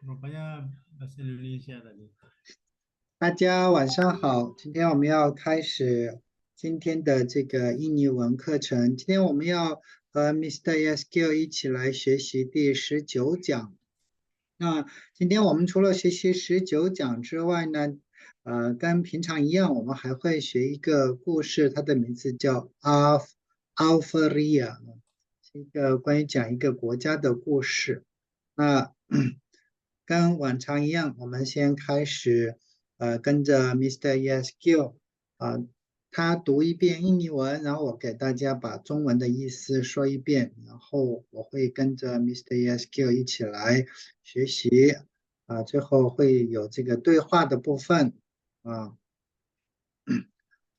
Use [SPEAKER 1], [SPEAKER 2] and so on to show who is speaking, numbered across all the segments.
[SPEAKER 1] rupanya bahasa Indonesia tadi.
[SPEAKER 2] 大家晚上好，今天我们要开始今天的这个印尼文课程。今天我们要和 Mr. Yaskil 一起来学习第19讲。那今天我们除了学习19讲之外呢，跟平常一样，我们还会学一个故事，它的名字叫 Alpharia，是一个关于讲一个国家的故事。那跟往常一样，我们先开始，跟着 Mr. Yaskil 啊，他读一遍印尼文，然后我给大家把中文的意思说一遍，然后我会跟着 Mr. Yaskil 一起来学习，最后会有这个对话的部分，啊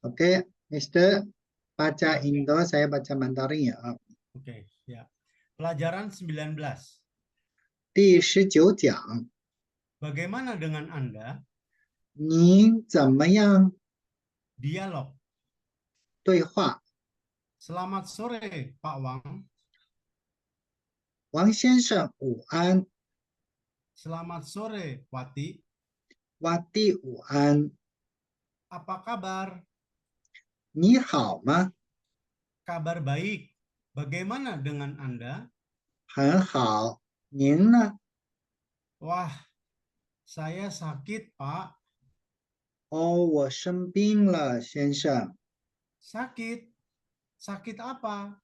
[SPEAKER 2] ，OK，Mr. Baca
[SPEAKER 1] Ya,
[SPEAKER 2] Indo, saya baca Mandarin ya.
[SPEAKER 1] oke, ya. Pelajaran 19.
[SPEAKER 2] 第19讲，Bagaimana
[SPEAKER 1] dengan Anda?
[SPEAKER 2] 您怎么样？
[SPEAKER 1] Dialog.
[SPEAKER 2] 对话，
[SPEAKER 1] Selamat sore, Pak Wang.
[SPEAKER 2] 王先生午安，
[SPEAKER 1] Selamat sore, Wati.
[SPEAKER 2] 瓦蒂午安，
[SPEAKER 1] Apa kabar?
[SPEAKER 2] 你好吗？
[SPEAKER 1] Kabar baik. Bagaimana dengan Anda?
[SPEAKER 2] 很好，您呢？
[SPEAKER 1] Wah, saya sakit, Pak.
[SPEAKER 2] 哦，我生病了，先生，
[SPEAKER 1] Sakit? Sakit apa?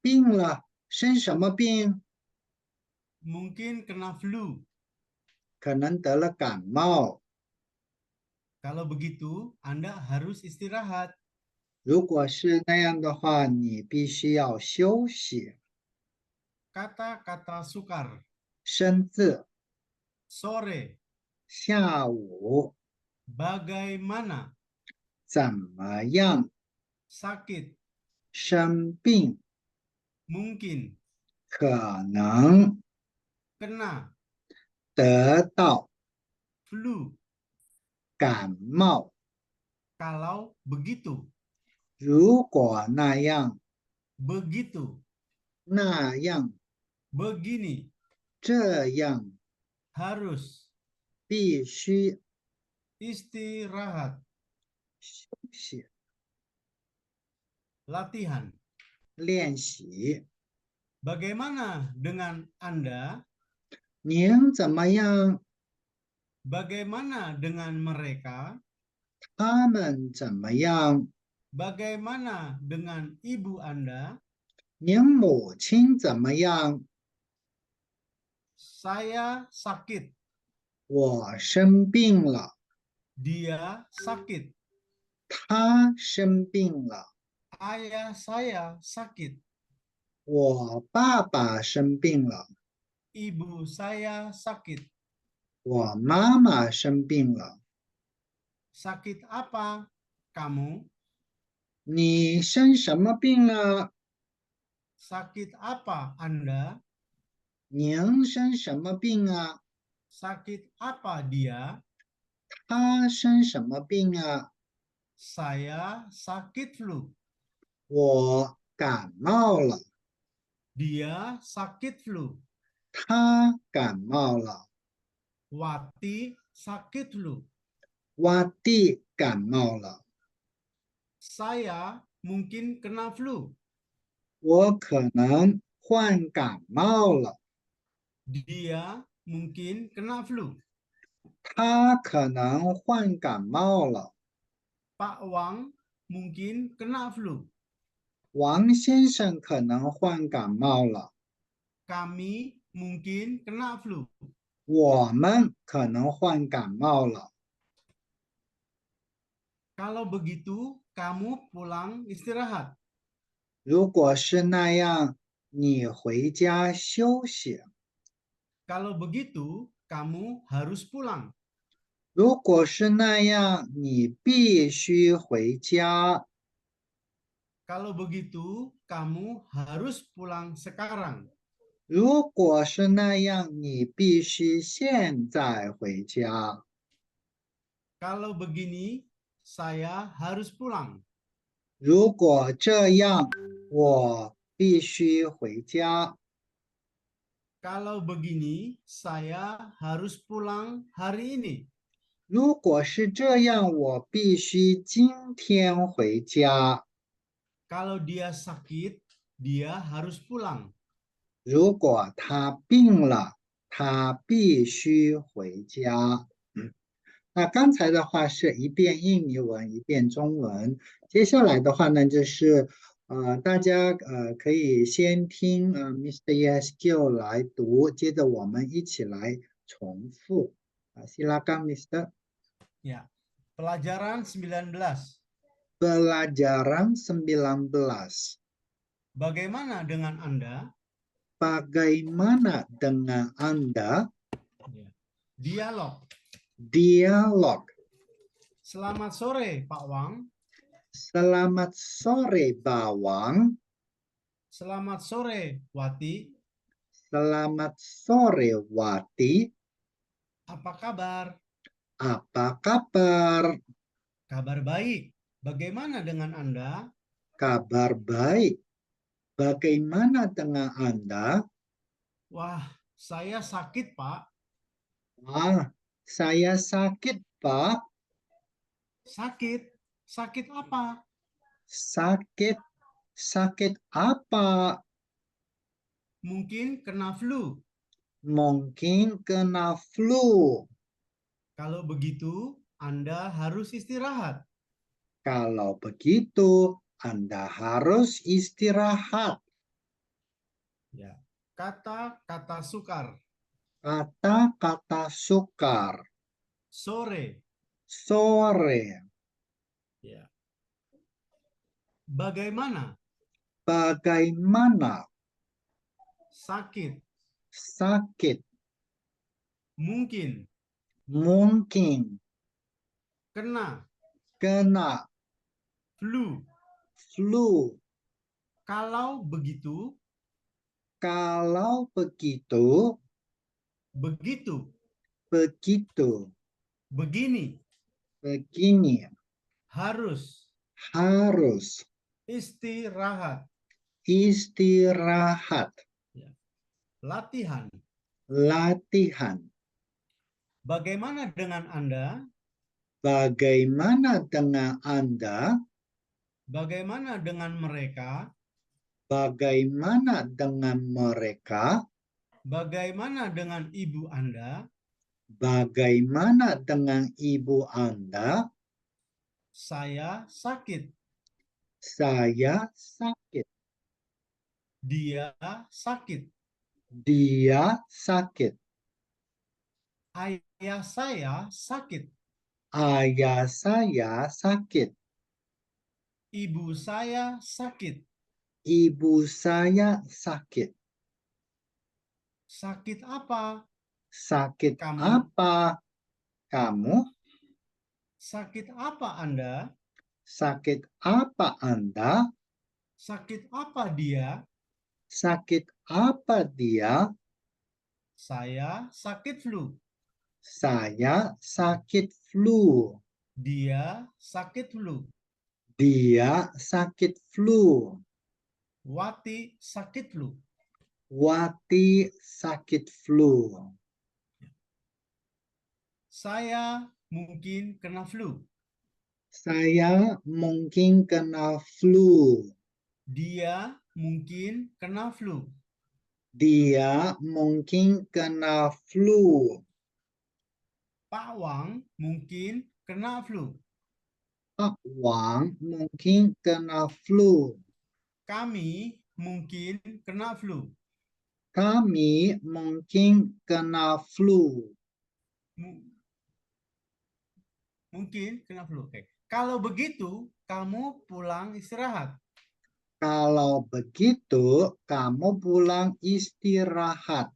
[SPEAKER 2] 病了，生什么病？
[SPEAKER 1] Mungkin kena flu.
[SPEAKER 2] 可能得了感冒。
[SPEAKER 1] Kalau begitu, Anda harus istirahat.
[SPEAKER 2] 如果是那样的话，你必须要休息。
[SPEAKER 1] Kata-kata sukar.
[SPEAKER 2] 生字，
[SPEAKER 1] Sore.
[SPEAKER 2] 下午
[SPEAKER 1] Bagaimana?
[SPEAKER 2] 怎么样？
[SPEAKER 1] Sakit.
[SPEAKER 2] 生病，
[SPEAKER 1] Mungkin.
[SPEAKER 2] 可能
[SPEAKER 1] Kena.
[SPEAKER 2] 得到
[SPEAKER 1] Flu.
[SPEAKER 2] 感冒。
[SPEAKER 1] Kalau begitu.
[SPEAKER 2] 如果那样，
[SPEAKER 1] Begitu.
[SPEAKER 2] 那样，
[SPEAKER 1] Begini.
[SPEAKER 2] 这样，
[SPEAKER 1] Harus.
[SPEAKER 2] 必须
[SPEAKER 1] Istirahat.
[SPEAKER 2] 休息
[SPEAKER 1] Latihan.
[SPEAKER 2] 练习。
[SPEAKER 1] Bagaimana dengan Anda?
[SPEAKER 2] 您怎么样？
[SPEAKER 1] Bagaimana dengan mereka?
[SPEAKER 2] 他们怎么样？
[SPEAKER 1] Bagaimana dengan ibu Anda?
[SPEAKER 2] 您母亲怎么样？
[SPEAKER 1] Saya sakit.
[SPEAKER 2] 我生病了，
[SPEAKER 1] Dia sakit.
[SPEAKER 2] 他生病了，
[SPEAKER 1] Ayah saya sakit.
[SPEAKER 2] 我爸爸生病了，
[SPEAKER 1] Ibu saya sakit.
[SPEAKER 2] 我妈妈生病了。
[SPEAKER 1] Sakit apa kamu?
[SPEAKER 2] 你生什么病了？
[SPEAKER 1] Sakit apa Anda?
[SPEAKER 2] 您生什么病啊？
[SPEAKER 1] Sakit apa dia?
[SPEAKER 2] 他生什么病啊？
[SPEAKER 1] Saya sakit flu.
[SPEAKER 2] 我感冒了，
[SPEAKER 1] Dia sakit flu.
[SPEAKER 2] 他感冒了，
[SPEAKER 1] Wati sakit flu.
[SPEAKER 2] 瓦蒂感冒了，
[SPEAKER 1] Saya mungkin kena flu.
[SPEAKER 2] 我可能患感冒了，
[SPEAKER 1] Dia mungkin kena flu.
[SPEAKER 2] 他可能患感冒了，
[SPEAKER 1] Pak Wang mungkin kena flu.
[SPEAKER 2] 王先生可能患感冒了，
[SPEAKER 1] Kami mungkin kena flu.
[SPEAKER 2] 我们可能患感冒了。
[SPEAKER 1] Kalau begitu, kamu pulang istirahat.
[SPEAKER 2] 如果是那样，你回家休息；
[SPEAKER 1] Kalau begitu, kamu harus pulang.
[SPEAKER 2] 如果是那样，你必须回家；
[SPEAKER 1] Kalau begitu, kamu harus pulang sekarang.
[SPEAKER 2] 如果是那样，你必须现在回家；
[SPEAKER 1] Kalau begini, saya harus pulang.
[SPEAKER 2] 如果这样，我必须回家；
[SPEAKER 1] Kalau begini, saya harus pulang hari ini.
[SPEAKER 2] 如果是这样，我必须今天回家。
[SPEAKER 1] Kalau dia sakit, dia harus pulang.
[SPEAKER 2] 如果他病了，他必须回家。那刚才的话是一遍印尼文，一遍中文。接下来的话呢，就是大家可以先听Mr. Yeskio 来读，接着我们一起来重复。silakan Mr.
[SPEAKER 1] Ya. Pelajaran 19.
[SPEAKER 2] Pelajaran 19.
[SPEAKER 1] Bagaimana dengan Anda?
[SPEAKER 2] Bagaimana dengan Anda?
[SPEAKER 1] Ya. Dialog.
[SPEAKER 2] Dialog.
[SPEAKER 1] Selamat sore, Pak Wang.
[SPEAKER 2] Selamat sore, Bawang.
[SPEAKER 1] Selamat sore, Wati.
[SPEAKER 2] Selamat sore, Wati.
[SPEAKER 1] Apa kabar?
[SPEAKER 2] Apa kabar?
[SPEAKER 1] Kabar baik. Bagaimana dengan Anda?
[SPEAKER 2] Kabar baik. Bagaimana dengan Anda?
[SPEAKER 1] Wah, saya sakit, Pak.
[SPEAKER 2] Saya sakit, Pak.
[SPEAKER 1] Sakit? Sakit apa?
[SPEAKER 2] Sakit. Sakit apa?
[SPEAKER 1] Mungkin kena flu.
[SPEAKER 2] Mungkin kena flu.
[SPEAKER 1] Kalau begitu, Anda harus istirahat.
[SPEAKER 2] Kalau begitu, Anda harus istirahat.
[SPEAKER 1] Ya. Kata-kata sukar.
[SPEAKER 2] Kata-kata sukar.
[SPEAKER 1] Sore.
[SPEAKER 2] Sore.
[SPEAKER 1] Ya. Bagaimana?
[SPEAKER 2] Bagaimana?
[SPEAKER 1] Sakit.
[SPEAKER 2] Sakit.
[SPEAKER 1] Mungkin.
[SPEAKER 2] Mungkin.
[SPEAKER 1] Kena.
[SPEAKER 2] Kena
[SPEAKER 1] Flu.
[SPEAKER 2] flu.
[SPEAKER 1] Kalau begitu,
[SPEAKER 2] Kalau begitu,
[SPEAKER 1] begitu.
[SPEAKER 2] begitu.
[SPEAKER 1] Begini.
[SPEAKER 2] Begini.
[SPEAKER 1] Harus.
[SPEAKER 2] Harus
[SPEAKER 1] Istirahat.
[SPEAKER 2] istirahat.
[SPEAKER 1] Ya. Latihan.
[SPEAKER 2] Latihan.
[SPEAKER 1] Bagaimana dengan Anda?
[SPEAKER 2] Bagaimana dengan Anda?
[SPEAKER 1] Bagaimana dengan mereka?
[SPEAKER 2] Bagaimana dengan mereka?
[SPEAKER 1] Bagaimana dengan ibu Anda?
[SPEAKER 2] Bagaimana dengan ibu Anda?
[SPEAKER 1] Saya sakit.
[SPEAKER 2] Saya sakit.
[SPEAKER 1] Dia sakit.
[SPEAKER 2] Dia sakit.
[SPEAKER 1] Ayah saya sakit.
[SPEAKER 2] Ayah saya sakit.
[SPEAKER 1] Ibu saya sakit.
[SPEAKER 2] Ibu saya sakit.
[SPEAKER 1] Sakit apa?
[SPEAKER 2] Sakit
[SPEAKER 1] Kamu?
[SPEAKER 2] apa? Kamu?
[SPEAKER 1] Sakit apa Anda?
[SPEAKER 2] Sakit apa Anda?
[SPEAKER 1] Sakit apa dia?
[SPEAKER 2] Sakit apa dia?
[SPEAKER 1] Saya sakit flu.
[SPEAKER 2] Saya sakit flu.
[SPEAKER 1] Dia sakit flu.
[SPEAKER 2] Dia sakit flu.
[SPEAKER 1] Wati sakit flu.
[SPEAKER 2] Wati sakit flu.
[SPEAKER 1] Saya mungkin kena flu.
[SPEAKER 2] Saya mungkin kena flu.
[SPEAKER 1] Dia mungkin kena flu.
[SPEAKER 2] Dia mungkin kena flu.
[SPEAKER 1] Pak Wang mungkin kena flu.
[SPEAKER 2] Pak Wang mungkin kena flu.
[SPEAKER 1] Kami mungkin kena flu.
[SPEAKER 2] Kami mungkin kena flu.
[SPEAKER 1] Mungkin kena flu. Oke. Kalau begitu, kamu pulang istirahat.
[SPEAKER 2] Kalau begitu, kamu pulang istirahat.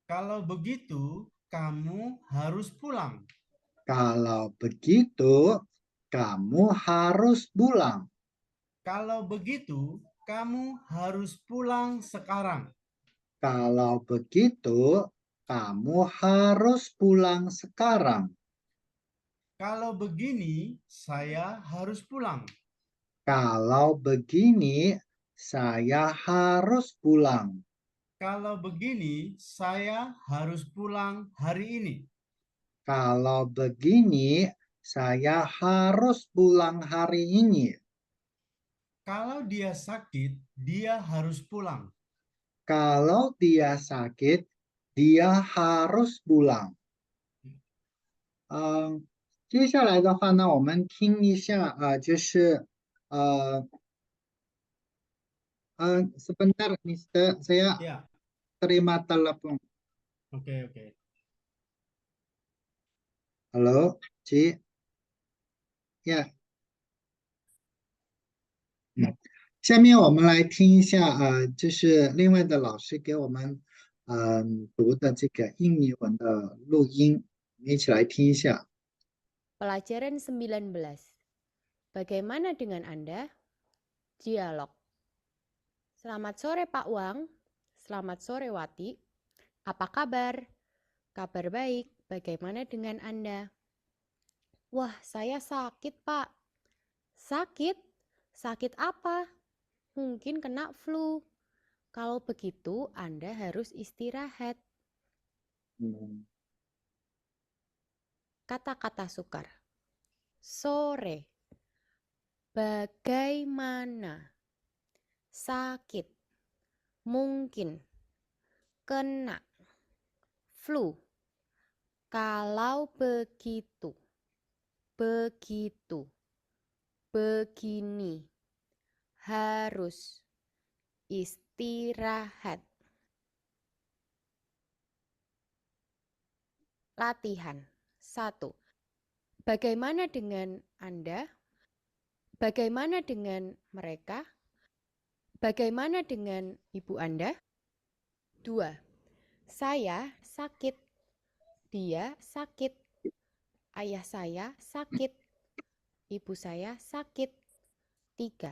[SPEAKER 1] Kalau begitu, kamu harus pulang.
[SPEAKER 2] Kalau begitu, kamu harus pulang.
[SPEAKER 1] Kalau begitu, kamu harus pulang sekarang.
[SPEAKER 2] Kalau begitu, kamu harus pulang sekarang.
[SPEAKER 1] Kalau begini, saya harus pulang.
[SPEAKER 2] Kalau begini, saya harus pulang.
[SPEAKER 1] Kalau begini, saya harus pulang hari ini.
[SPEAKER 2] Kalau begini, saya harus pulang hari ini.
[SPEAKER 1] Kalau dia sakit, dia harus pulang.
[SPEAKER 2] Kalau dia sakit, dia harus pulang. 接下来的话呢，我们听一下就是sebentar, Mister, saya
[SPEAKER 1] Ya,
[SPEAKER 2] terima telepon.
[SPEAKER 1] oke.
[SPEAKER 2] Halo, Ci. 呀，下面我们来听一下就是另外的老师给我们读的这个印尼文的录音，我们一起来听一下。
[SPEAKER 3] Pelajaran 19. Bagaimana dengan Anda? Dialog. Selamat sore Pak Wang. Selamat sore Wati. Apa kabar? Kabar baik. Bagaimana dengan Anda? Wah, saya sakit, Pak. Sakit? Sakit apa? Mungkin kena flu. Kalau begitu, Anda harus istirahat. Kata-kata sukar. Sore. Bagaimana? Sakit. Mungkin. Kena. Flu. Kalau begitu. Begitu. Begini. Harus. Istirahat. Latihan. 1. Bagaimana dengan Anda? Bagaimana dengan mereka? Bagaimana dengan ibu Anda? 2. Saya sakit. Dia sakit. Ayah saya sakit. Ibu saya sakit. 3.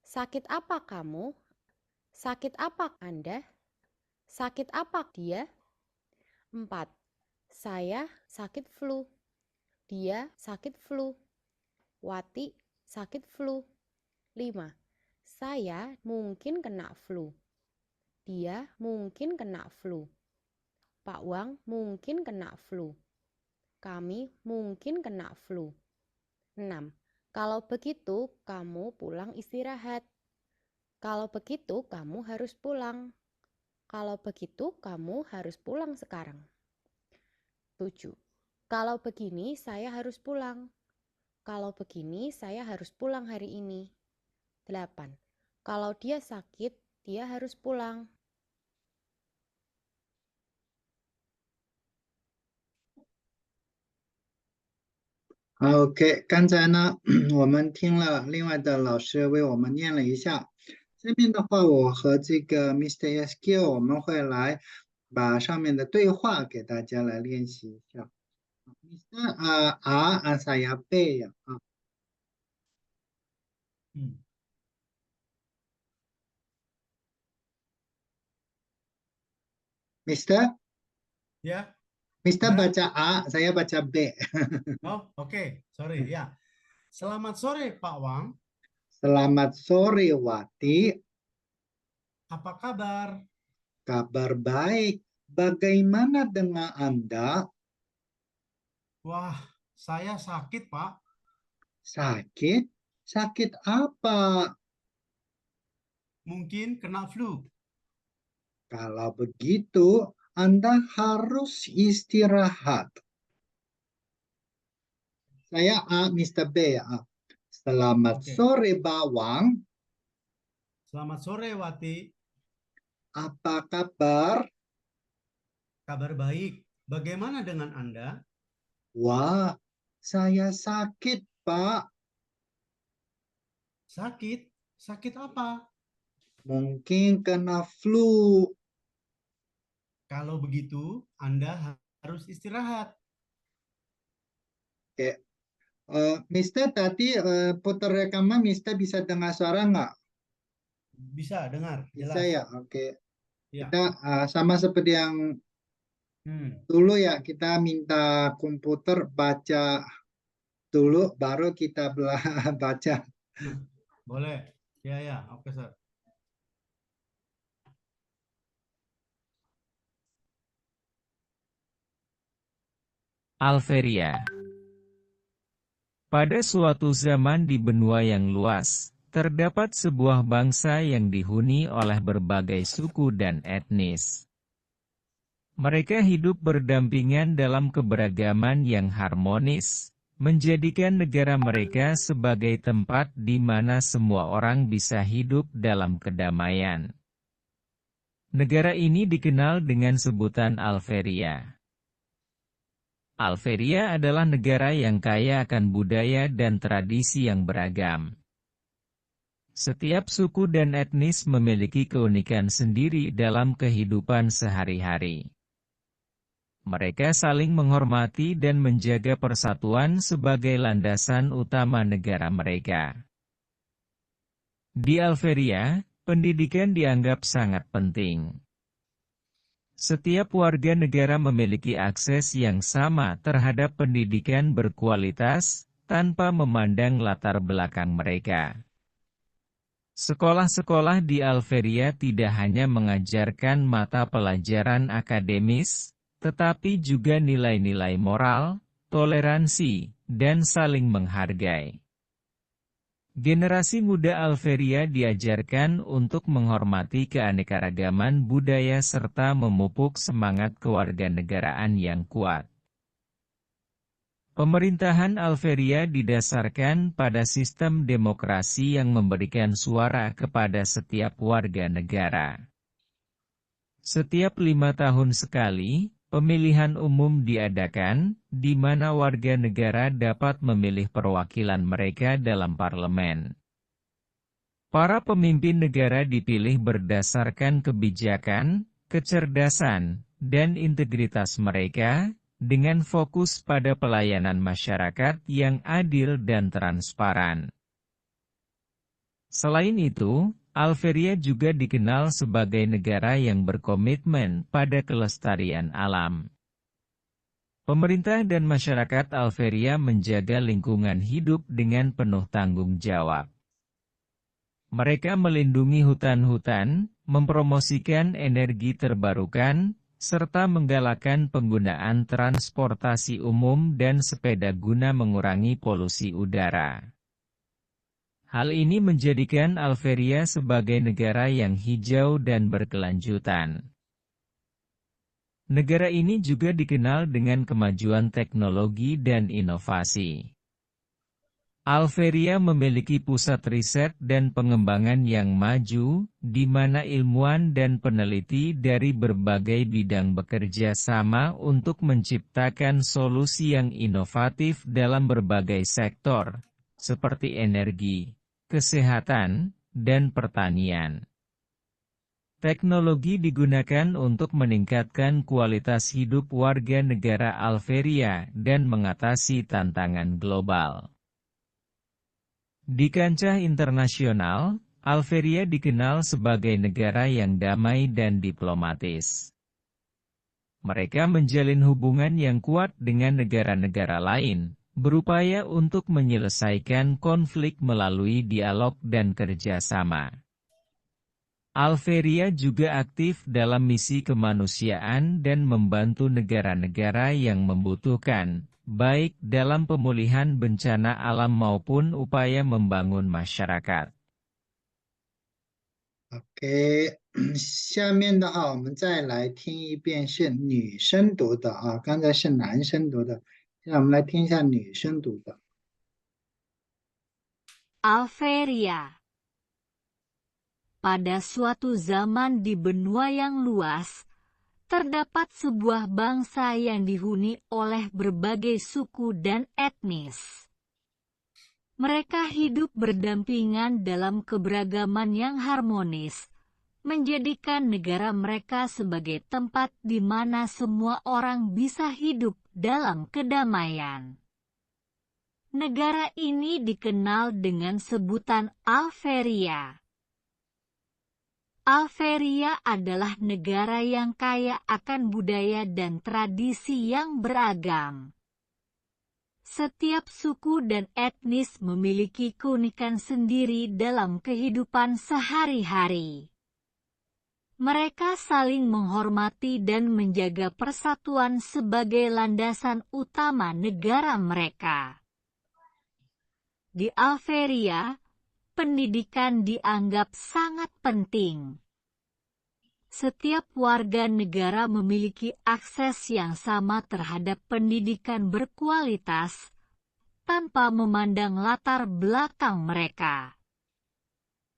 [SPEAKER 3] Sakit apa kamu? Sakit apa Anda? Sakit apa dia? 4. Saya sakit flu. Dia sakit flu. Wati sakit flu. 5. Saya mungkin kena flu. Dia mungkin kena flu. Pak Wang mungkin kena flu. Kami mungkin kena flu. 6. Kalau begitu, kamu pulang istirahat. Kalau begitu, kamu harus pulang. Kalau begitu, kamu harus pulang sekarang. 7. Kalau begini, saya harus pulang. Kalau begini, saya harus pulang hari ini. 8. Kalau dia sakit, dia harus pulang.
[SPEAKER 2] OK，刚才呢，我们听了另外的老师为我们念了一下。这边的话，我和这个 Mr. SQ 我们会来把上面的对话给大家来练习一下。Mr. saya B 呀Mr.
[SPEAKER 1] Ya.
[SPEAKER 2] Mr.
[SPEAKER 1] Gimana?
[SPEAKER 2] baca A, saya baca B.
[SPEAKER 1] Oh, oke. Sorry, ya. Selamat sore, Pak Wang.
[SPEAKER 2] Selamat sore, Wati.
[SPEAKER 1] Apa kabar?
[SPEAKER 2] Kabar baik. Bagaimana dengan Anda?
[SPEAKER 1] Wah, saya sakit, Pak.
[SPEAKER 2] Sakit? Sakit apa?
[SPEAKER 1] Mungkin kena flu.
[SPEAKER 2] Kalau begitu, Anda harus istirahat. Saya A, Mr. B ya. Selamat
[SPEAKER 1] Oke.
[SPEAKER 2] sore, Bawang.
[SPEAKER 1] Selamat sore, Wati.
[SPEAKER 2] Apa kabar?
[SPEAKER 1] Kabar baik. Bagaimana dengan Anda?
[SPEAKER 2] Wah, saya sakit, Pak.
[SPEAKER 1] Sakit? Sakit apa?
[SPEAKER 2] Mungkin kena flu.
[SPEAKER 1] Kalau begitu, Anda harus istirahat.
[SPEAKER 2] Oke. Mister, tadi putar rekaman, Mister bisa dengar suara nggak?
[SPEAKER 1] Bisa dengar,
[SPEAKER 2] Bisa
[SPEAKER 1] jelas.
[SPEAKER 2] ya, oke.
[SPEAKER 1] Ya.
[SPEAKER 2] Kita sama seperti yang dulu ya, kita minta komputer baca dulu, baru kita baca.
[SPEAKER 1] Boleh. Ya, oke, Sir.
[SPEAKER 4] Alveria. Pada suatu zaman di benua yang luas, terdapat sebuah bangsa yang dihuni oleh berbagai suku dan etnis. Mereka hidup berdampingan dalam keberagaman yang harmonis, menjadikan negara mereka sebagai tempat di mana semua orang bisa hidup dalam kedamaian. Negara ini dikenal dengan sebutan Alveria. Alveria adalah negara yang kaya akan budaya dan tradisi yang beragam. Setiap suku dan etnis memiliki keunikan sendiri dalam kehidupan sehari-hari. Mereka saling menghormati dan menjaga persatuan sebagai landasan utama negara mereka. Di Alveria, pendidikan dianggap sangat penting. Setiap warga negara memiliki akses yang sama terhadap pendidikan berkualitas, tanpa memandang latar belakang mereka. Sekolah-sekolah di Alveria tidak hanya mengajarkan mata pelajaran akademis, tetapi juga nilai-nilai moral, toleransi, dan saling menghargai. Generasi muda Alveria diajarkan untuk menghormati keanekaragaman budaya serta memupuk semangat kewarganegaraan yang kuat. Pemerintahan Alveria didasarkan pada sistem demokrasi yang memberikan suara kepada setiap warga negara. Setiap 5 tahun sekali, pemilihan umum diadakan, di mana warga negara dapat memilih perwakilan mereka dalam parlemen. Para pemimpin negara dipilih berdasarkan kebijakan, kecerdasan, dan integritas mereka, dengan fokus pada pelayanan masyarakat yang adil dan transparan. Selain itu, Alveria juga dikenal sebagai negara yang berkomitmen pada kelestarian alam. Pemerintah dan masyarakat Alveria menjaga lingkungan hidup dengan penuh tanggung jawab. Mereka melindungi hutan-hutan, mempromosikan energi terbarukan, serta menggalakkan penggunaan transportasi umum dan sepeda guna mengurangi polusi udara. Hal ini menjadikan Alveria sebagai negara yang hijau dan berkelanjutan. Negara ini juga dikenal dengan kemajuan teknologi dan inovasi. Alveria memiliki pusat riset dan pengembangan yang maju, di mana ilmuwan dan peneliti dari berbagai bidang bekerja sama untuk menciptakan solusi yang inovatif dalam berbagai sektor, seperti energi, kesehatan, dan pertanian. Teknologi digunakan untuk meningkatkan kualitas hidup warga negara Alveria dan mengatasi tantangan global. Di kancah internasional, Alveria dikenal sebagai negara yang damai dan diplomatis. Mereka menjalin hubungan yang kuat dengan negara-negara lain, berupaya untuk menyelesaikan konflik melalui dialog dan kerjasama. Alveria juga aktif dalam misi kemanusiaan dan membantu negara-negara yang membutuhkan, baik dalam pemulihan bencana alam maupun upaya membangun masyarakat.
[SPEAKER 2] OK，下面的我们再来听一遍是女生读的啊，刚才是男生读的，现在我们来听一下女生读的。
[SPEAKER 5] Alveria. Pada suatu zaman di benua yang luas, terdapat sebuah bangsa yang dihuni oleh berbagai suku dan etnis. Mereka hidup berdampingan dalam keberagaman yang harmonis, menjadikan negara mereka sebagai tempat di mana semua orang bisa hidup dalam kedamaian. Negara ini dikenal dengan sebutan Alveria. Alveria adalah negara yang kaya akan budaya dan tradisi yang beragam. Setiap suku dan etnis memiliki keunikan sendiri dalam kehidupan sehari-hari. Mereka saling menghormati dan menjaga persatuan sebagai landasan utama negara mereka. Di Algeria, pendidikan dianggap sangat penting. Setiap warga negara memiliki akses yang sama terhadap pendidikan berkualitas, tanpa memandang latar belakang mereka.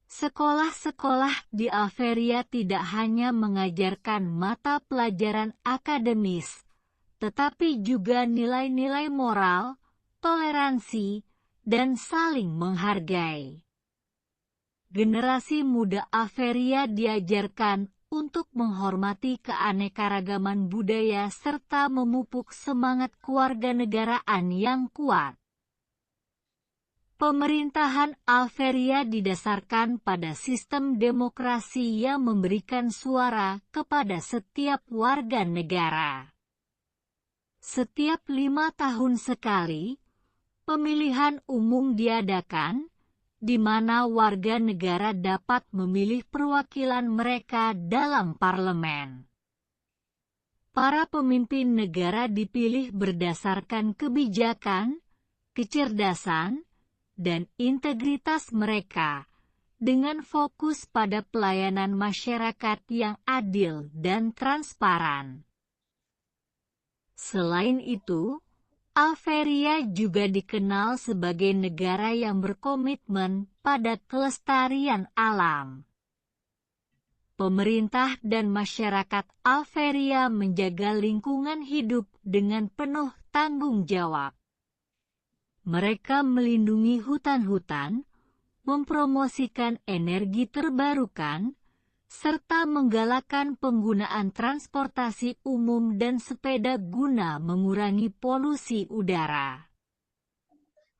[SPEAKER 5] Sekolah-sekolah di Algeria tidak hanya mengajarkan mata pelajaran akademis, tetapi juga nilai-nilai moral, toleransi, dan saling menghargai. Generasi muda Algeria diajarkan untuk menghormati keanekaragaman budaya serta memupuk semangat kewarganegaraan yang kuat. Pemerintahan Algeria didasarkan pada sistem demokrasi yang memberikan suara kepada setiap warga negara. Setiap 5 tahun sekali, pemilihan umum diadakan, di mana warga negara dapat memilih perwakilan mereka dalam parlemen. Para pemimpin negara dipilih berdasarkan kebijakan, kecerdasan, dan integritas mereka, dengan fokus pada pelayanan masyarakat yang adil dan transparan. Selain itu, Algeria juga dikenal sebagai negara yang berkomitmen pada kelestarian alam. Pemerintah dan masyarakat Algeria menjaga lingkungan hidup dengan penuh tanggung jawab. Mereka melindungi hutan-hutan, mempromosikan energi terbarukan, serta menggalakkan penggunaan transportasi umum dan sepeda guna mengurangi polusi udara.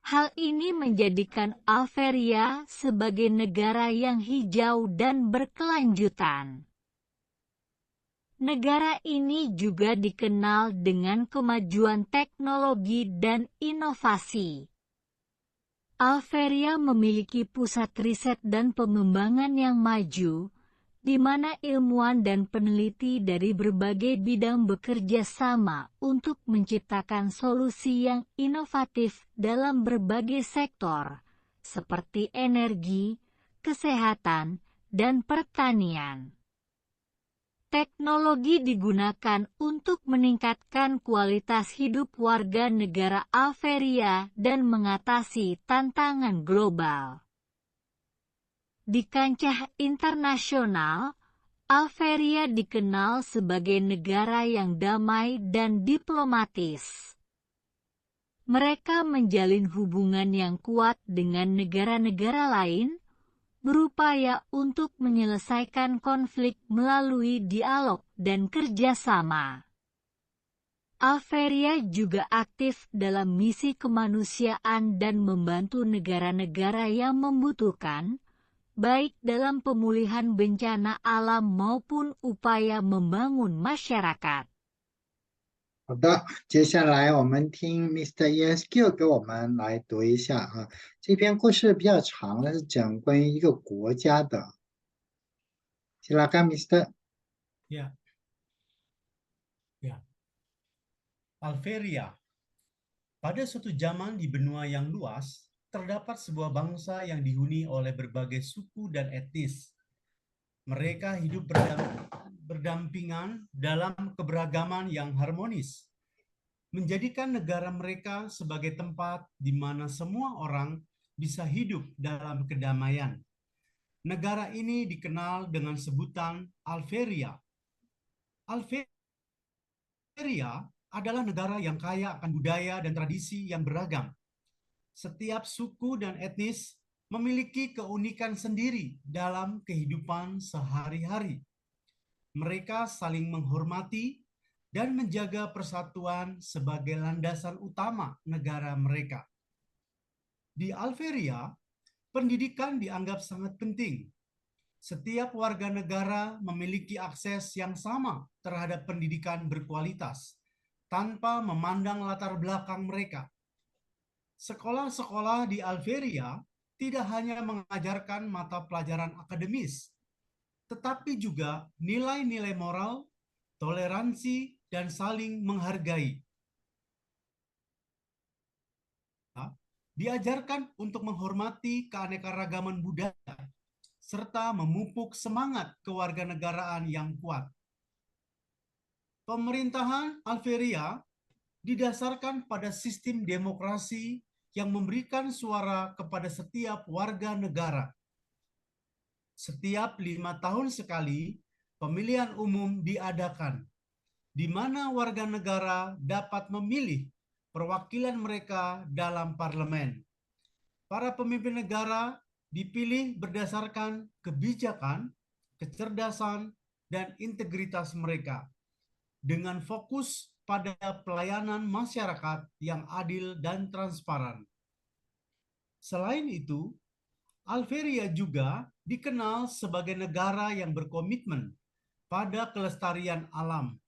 [SPEAKER 5] Hal ini menjadikan Algeria sebagai negara yang hijau dan berkelanjutan. Negara ini juga dikenal dengan kemajuan teknologi dan inovasi. Algeria memiliki pusat riset dan pengembangan yang maju, di mana ilmuwan dan peneliti dari berbagai bidang bekerja sama untuk menciptakan solusi yang inovatif dalam berbagai sektor, seperti energi, kesehatan, dan pertanian. Teknologi digunakan untuk meningkatkan kualitas hidup warga negara Algeria dan mengatasi tantangan global. Di kancah internasional, Algeria dikenal sebagai negara yang damai dan diplomatis. Mereka menjalin hubungan yang kuat dengan negara-negara lain, berupaya untuk menyelesaikan konflik melalui dialog dan kerjasama. Algeria juga aktif dalam misi kemanusiaan dan membantu negara-negara yang membutuhkan, baik dalam pemulihan bencana alam maupun upaya membangun masyarakat.
[SPEAKER 2] 好的，接下来我们听 Mr. ESQ 给我们来读一下啊。这篇故事比较长，是讲关于一个国家的。Silakan, Mr.
[SPEAKER 1] Ya. Ya. Algeria. Pada suatu zaman di benua yang luas, terdapat sebuah bangsa yang dihuni oleh berbagai suku dan etnis. Mereka hidup berdampingan dalam keberagaman yang harmonis, menjadikan negara mereka sebagai tempat di mana semua orang bisa hidup dalam kedamaian. Negara ini dikenal dengan sebutan Algeria. Algeria adalah negara yang kaya akan budaya dan tradisi yang beragam. Setiap suku dan etnis memiliki keunikan sendiri dalam kehidupan sehari-hari. Mereka saling menghormati dan menjaga persatuan sebagai landasan utama negara mereka. Di Algeria, pendidikan dianggap sangat penting. Setiap warga negara memiliki akses yang sama terhadap pendidikan berkualitas, tanpa memandang latar belakang mereka. Sekolah-sekolah di Algeria tidak hanya mengajarkan mata pelajaran akademis, tetapi juga nilai-nilai moral, toleransi, dan saling menghargai. Diajarkan untuk menghormati keanekaragaman budaya, serta memupuk semangat kewarganegaraan yang kuat. Pemerintahan Algeria didasarkan pada sistem demokrasi yang memberikan suara kepada setiap warga negara. Setiap 5 tahun sekali, pemilihan umum diadakan, di mana warga negara dapat memilih perwakilan mereka dalam parlemen. Para pemimpin negara dipilih berdasarkan kebijakan, kecerdasan, dan integritas mereka, dengan fokus pada pelayanan masyarakat yang adil dan transparan. Selain itu, Algeria juga dikenal sebagai negara yang berkomitmen pada kelestarian alam.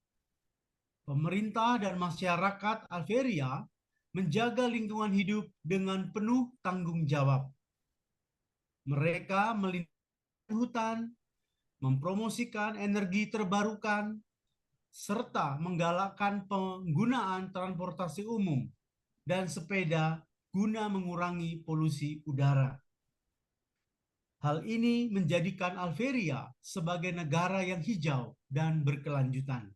[SPEAKER 1] Pemerintah dan masyarakat Algeria menjaga lingkungan hidup dengan penuh tanggung jawab. Mereka melindungi hutan, mempromosikan energi terbarukan, serta menggalakkan penggunaan transportasi umum dan sepeda guna mengurangi polusi udara. Hal ini menjadikan Algeria sebagai negara yang hijau dan berkelanjutan.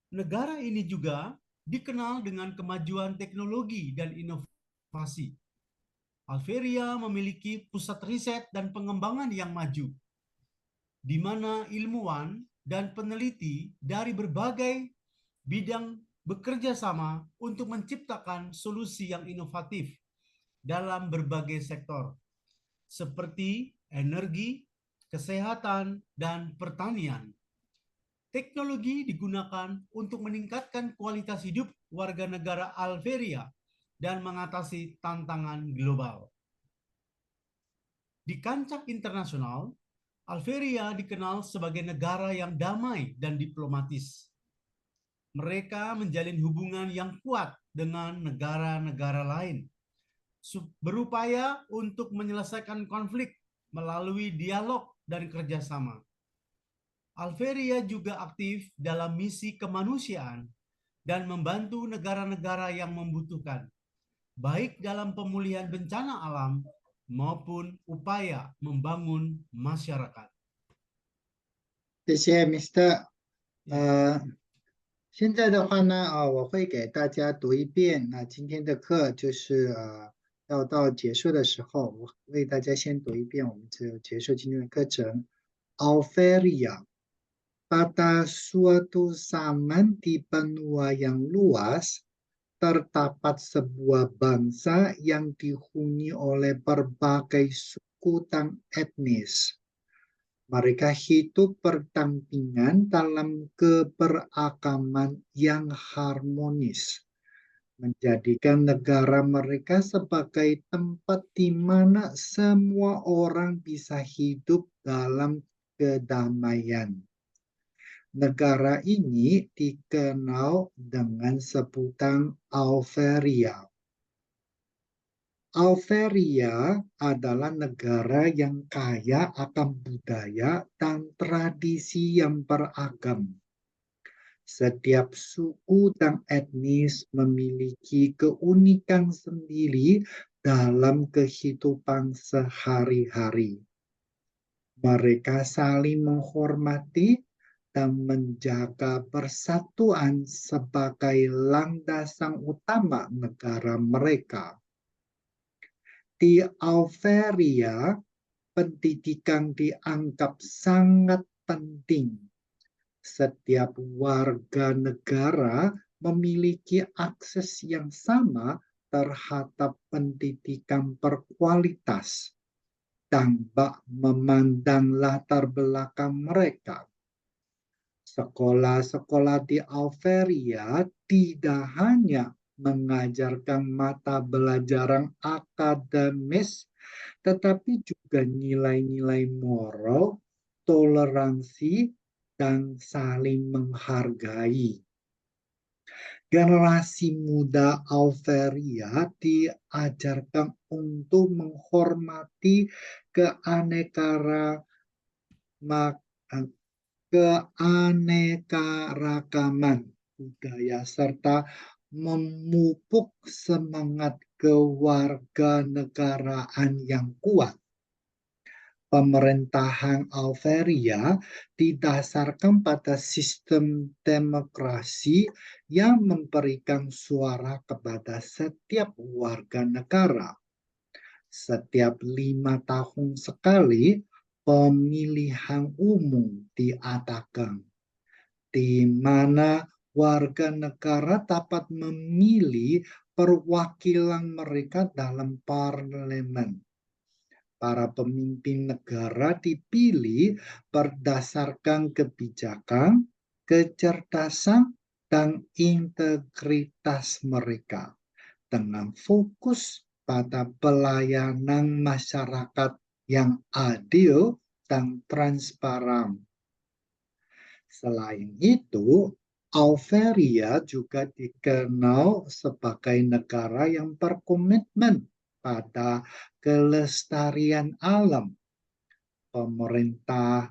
[SPEAKER 1] Negara ini juga dikenal dengan kemajuan teknologi dan inovasi. Algeria memiliki pusat riset dan pengembangan yang maju, di mana ilmuwan dan peneliti dari berbagai bidang bekerja sama untuk menciptakan solusi yang inovatif dalam berbagai sektor, seperti energi, kesehatan, dan pertanian. Teknologi digunakan untuk meningkatkan kualitas hidup warga negara Algeria dan mengatasi tantangan global. Di kancah internasional, Algeria dikenal sebagai negara yang damai dan diplomatis. Mereka menjalin hubungan yang kuat dengan negara-negara lain, berupaya untuk menyelesaikan konflik melalui dialog dan kerjasama. Algeria juga aktif dalam misi kemanusiaan dan membantu negara-negara yang membutuhkan, baik dalam pemulihan bencana alam maupun upaya membangun masyarakat.
[SPEAKER 2] 谢谢 Mr. 现在的话呢，我会给大家读一遍。那今天的课就是要到结束的时候，我为大家先读一遍，我们就结束今天的课程。Algeria, pada suatu zaman di benua yang luas, terdapat sebuah bangsa yang dihuni oleh berbagai suku dan etnis. Mereka hidup berdampingan dalam keberagaman yang harmonis, menjadikan negara mereka sebagai tempat di mana semua orang bisa hidup dalam kedamaian. Negara ini dikenal dengan sebutan Algeria. Algeria adalah negara yang kaya akan budaya dan tradisi yang beragam. Setiap suku dan etnis memiliki keunikan sendiri dalam kehidupan sehari-hari. Mereka saling menghormati dan menjaga persatuan sebagai landasan utama negara mereka. Di Algeria, pendidikan dianggap sangat penting. Setiap warga negara memiliki akses yang sama terhadap pendidikan berkualitas tanpa memandang latar belakang mereka. Sekolah-sekolah di Algeria tidak hanya mengajarkan mata pelajaran akademis, tetapi juga nilai-nilai moral, toleransi, dan saling menghargai. Generasi muda Algeria diajarkan untuk menghormati keanekaragaman keanekaragaman budaya serta memupuk semangat kewarganegaraan yang kuat. Pemerintahan Algeria didasarkan pada sistem demokrasi yang memberikan suara kepada setiap warga negara. Setiap 5 tahun sekali, pemilihan umum diadakan, di mana warga negara dapat memilih perwakilan mereka dalam parlemen. Para pemimpin negara dipilih berdasarkan kebijakan, kecerdasan, dan integritas mereka, dengan fokus pada pelayanan masyarakat yang adil dan transparan. Selain itu, Algeria juga dikenal sebagai negara yang berkomitmen pada kelestarian alam. Pemerintah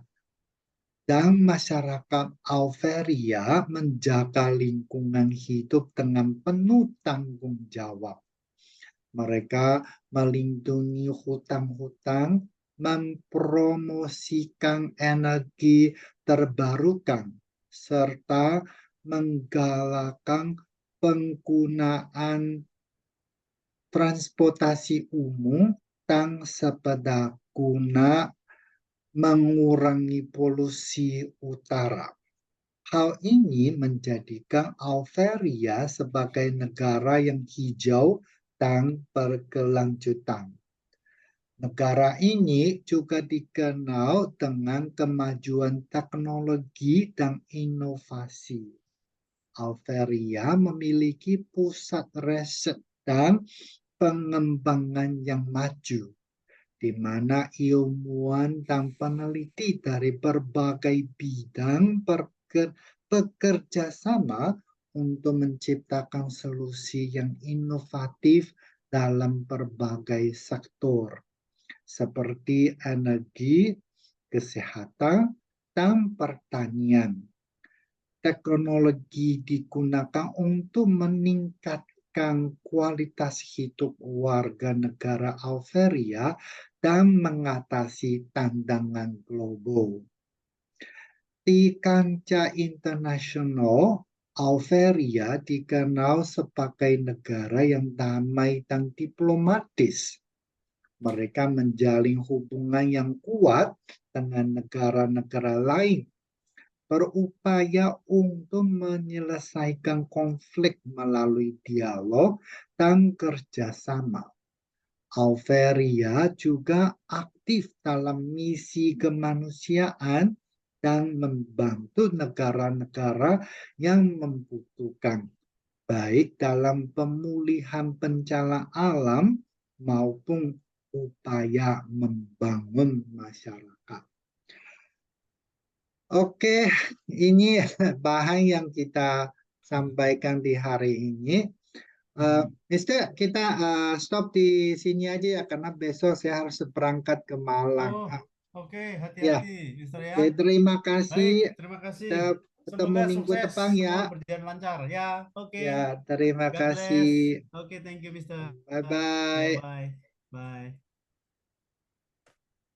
[SPEAKER 2] dan masyarakat Algeria menjaga lingkungan hidup dengan penuh tanggung jawab. Mereka melindungi hutan-hutan, mempromosikan energi terbarukan, serta menggalakkan penggunaan transportasi umum dan sepeda guna mengurangi polusi udara. Hal ini menjadikan Algeria sebagai negara yang hijau dan berkelanjutan. Negara ini juga dikenal dengan kemajuan teknologi dan inovasi. Algeria memiliki pusat riset dan pengembangan yang maju, di mana ilmuwan dan peneliti dari berbagai bidang bekerja sama untuk menciptakan solusi yang inovatif dalam berbagai sektor, seperti energi, kesehatan, dan pertanian. Teknologi digunakan untuk meningkatkan kualitas hidup warga negara Algeria dan mengatasi tantangan global. Di kancah internasional, Algeria dikenal sebagai negara yang damai dan diplomatis. Mereka menjalin hubungan yang kuat dengan negara-negara lain, berupaya untuk menyelesaikan konflik melalui dialog dan kerjasama. Algeria juga aktif dalam misi kemanusiaan dan membantu negara-negara yang membutuhkan, baik dalam pemulihan bencana alam maupun upaya membangun masyarakat. Oke, ini bahan yang kita sampaikan di hari ini. Mister, kita stop di sini aja ya, karena besok saya harus berangkat ke Malang.
[SPEAKER 1] Oke,
[SPEAKER 2] Ya,
[SPEAKER 1] hati-hati, Mister ya.
[SPEAKER 2] oke, terima kasih.
[SPEAKER 1] Baik, terima kasih.
[SPEAKER 2] Kita ketemu
[SPEAKER 1] Semoga
[SPEAKER 2] minggu
[SPEAKER 1] sukses,
[SPEAKER 2] depan ya.
[SPEAKER 1] semua berjalan lancar. Ya, oke.
[SPEAKER 2] Ya, terima
[SPEAKER 1] God bless.
[SPEAKER 2] kasih.
[SPEAKER 1] Oke, thank you, Mister.
[SPEAKER 2] Bye-bye.
[SPEAKER 1] Bye. Bye.